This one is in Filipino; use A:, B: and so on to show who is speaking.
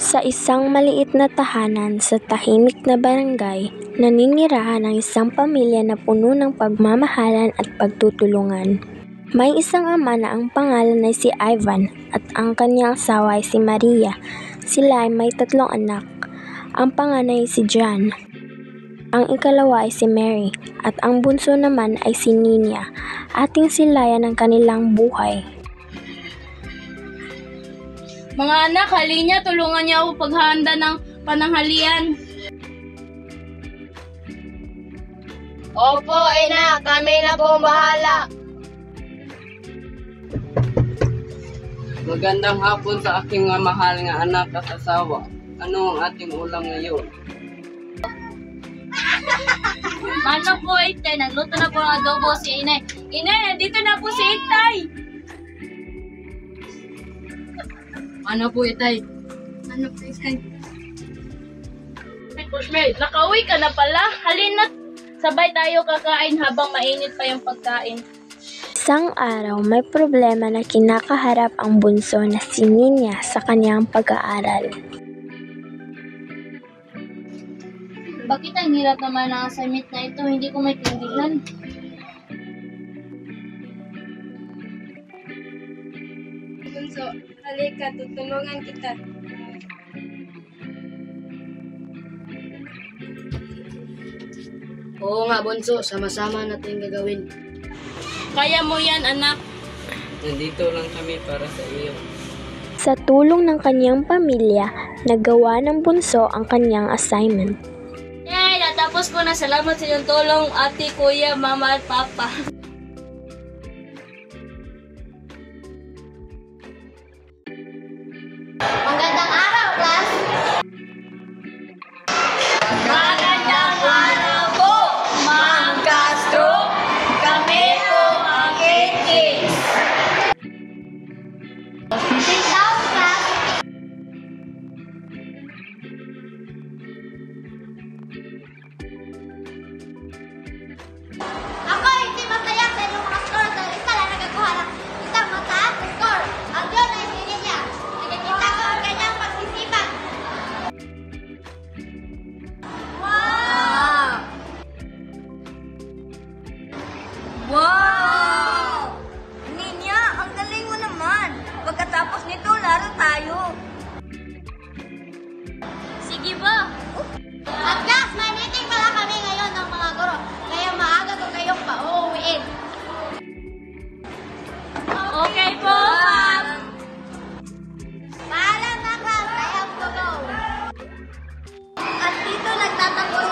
A: Sa isang maliit na tahanan sa tahimik na barangay, naninirahan ang isang pamilya na puno ng pagmamahalan at pagtutulungan. May isang ama na ang pangalan ay si Ivan at ang kanyang asawa ay si Maria. Sila ay may 3 anak. Ang panganay ay si John, ang ikalawa ay si Mary, at ang bunso naman ay si Nina. Ating silayan ang kanilang buhay.
B: Mga anak, halina, tulungan niyo ako paghahanda ng pananghalian.
C: Opo, ina, kami na po bahala.
D: Magandang hapon sa aking mahal nga anak at asawa. Ano ang ating ulam ngayon?
B: Ano po, Itay? Nagluto na po ng adobo si Inay. Inay, dito na po si Itay.
D: Ano po, Itay?
B: Ano po, Itay? Pushmate, nakauwi ka na pala. Halina, sabay tayo kakain habang mainit pa yung pagkain.
A: Isang araw, may problema na kinakaharap ang bunso na si Nina sa kanyang pag-aaral.
B: Bakit ang hirap naman ang assignment na ito? Hindi ko maintindihan.
C: Bunso, halika, tutulungan kita.
D: Oo nga, Bunso. Sama-sama natin gagawin.
B: Kaya mo yan, anak.
D: Nandito lang kami para sa iyo.
A: Sa tulong ng kanyang pamilya, nagawa ng bunso ang kanyang assignment.
B: Yay! Natapos ko na. Salamat sa inyong tulong, ate, kuya, mama, at papa.
C: Magandang araw, class!
B: Magandang araw po, Ma'am Castro. Kami po ang kids.
C: Sit down, class! Ako hindi masaya sa inyong mga score dahil isa lang nagkakuha ng isang mataas na score. Ang yun ay si Lilia. Nakikita ko ang kanyang pagsisipan. Wow!
E: Wow! Ninya, ang galing mo naman. Pagkatapos nito, laro tayo.
B: Sige ba?
C: At class, may meeting pala kami ngayon ng mga guro. Kaya maaga ko kayong pauuwiin.
B: Okay po, ma'am.
C: Paalam na class, I have to go. At dito nagtatapos